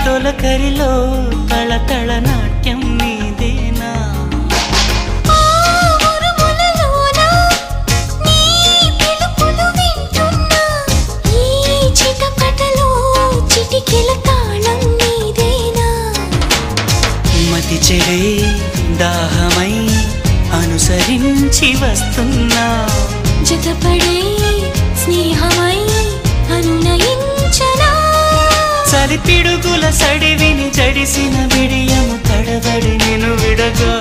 తొలకరిలో తళతళ నాట్యం నీదేనా మతి చెడే దాహమై అనుసరించి వస్తున్నా జతపడే స్నేహమై అనునయించనా చలి పిడుగుల సడివిని జడిసిన విడియము తడబడి నిన్ను విడగా